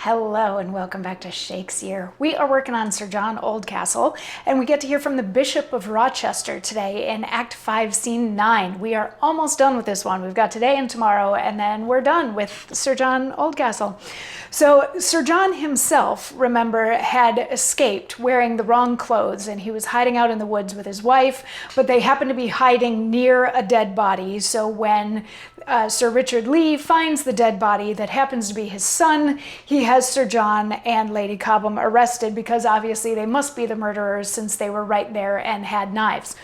Hello and welcome back to Shakesyear. We are working on Sir John Oldcastle, and we get to hear from the Bishop of Rochester today in Act 5, Scene 9. We are almost done with this one. We've got today and tomorrow, and then we're done with Sir John Oldcastle. So Sir John himself, remember, had escaped wearing the wrong clothes, and he was hiding out in the woods with his wife, but they happened to be hiding near a dead body. So when Sir Richard Lee finds the dead body that happens to be his son, he has Sir John and Lady Cobham arrested because obviously they must be the murderers since they were right there and had knives.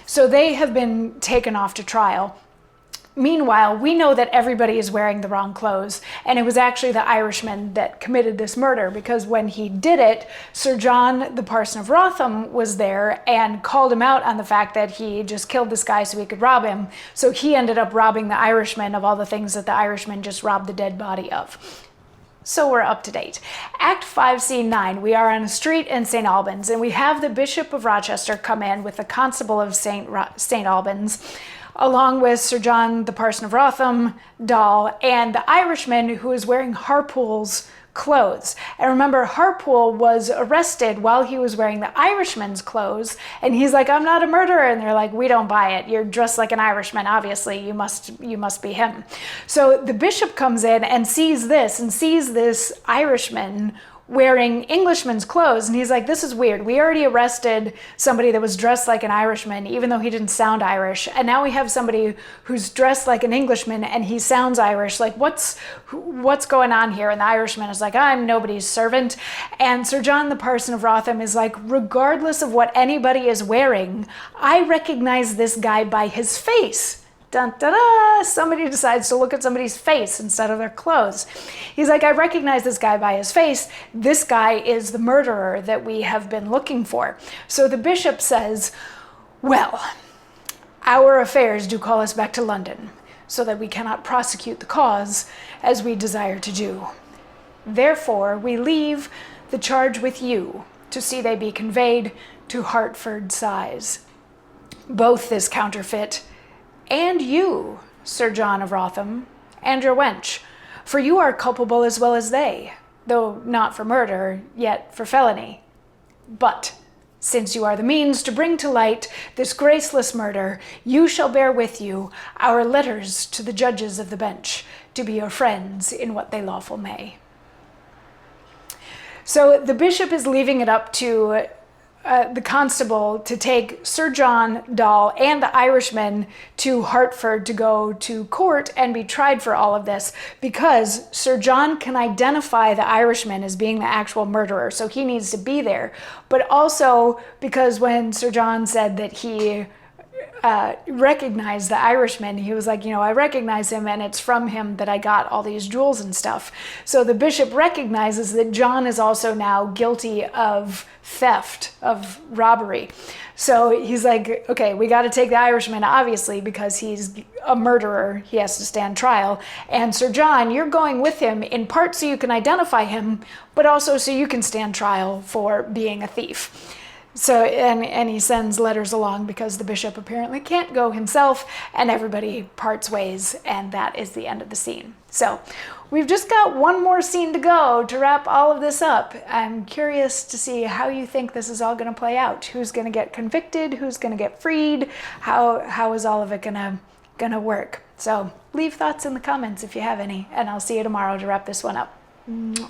So they have been taken off to trial. Meanwhile, we know that everybody is wearing the wrong clothes, and it was actually the Irishman that committed this murder, because when he did it, Sir John, the parson of Wrotham, was there and called him out on the fact that he just killed this guy so he could rob him. So he ended up robbing the Irishman of all the things that the Irishman just robbed the dead body of. So we're up to date. Act 5, Scene 9, we are on a street in St. Albans, and we have the Bishop of Rochester come in with the Constable of St. Albans, along with Sir John, the parson of Wrotham, Doll, and the Irishman who is wearing Harpool's clothes. And remember, Harpool was arrested while he was wearing the Irishman's clothes, and he's like, "I'm not a murderer," and they're like, "We don't buy it. You're dressed like an Irishman. Obviously, you must be him." So the bishop comes in and sees this Irishman wearing Englishman's clothes, and he's like, "This is weird. We already arrested somebody that was dressed like an Irishman, even though he didn't sound Irish, and now we have somebody who's dressed like an Englishman and he sounds Irish. Like, what's going on here?" And the Irishman is like, "I'm nobody's servant." And Sir John, the parson of Wrotham, is like, "Regardless of what anybody is wearing, I recognize this guy by his face." Dun, da, da. Somebody decides to look at somebody's face instead of their clothes. He's like, "I recognize this guy by his face. This guy is the murderer that we have been looking for." So the bishop says, "Well, our affairs do call us back to London, so that we cannot prosecute the cause as we desire to do. Therefore, we leave the charge with you to see they be conveyed to Hertford Size. Both this counterfeit and you, Sir John of Wrotham, and your wench, for you are culpable as well as they, though not for murder, yet for felony. But since you are the means to bring to light this graceless murder, you shall bear with you our letters to the judges of the bench, to be your friends in what they lawful may." So the bishop is leaving it up to the constable to take Sir John, Doll, and the Irishman to Hertford to go to court and be tried for all of this, because Sir John can identify the Irishman as being the actual murderer, so he needs to be there. But also because when Sir John said that he recognized the Irishman, he was like, "I recognize him, and it's from him that I got all these jewels and stuff." So the bishop recognizes that John is also now guilty of theft, of robbery. So he's like, "Okay, we got to take the Irishman, obviously, because he's a murderer. He has to stand trial. And Sir John, you're going with him in part so you can identify him, but also so you can stand trial for being a thief." So, and he sends letters along because the bishop apparently can't go himself, and everybody parts ways, and that is the end of the scene. So we've just got one more scene to go to wrap all of this up. I'm curious to see how you think this is all going to play out. Who's going to get convicted? Who's going to get freed? How is all of it gonna work? So leave thoughts in the comments if you have any, and I'll see you tomorrow to wrap this one up. Mwah.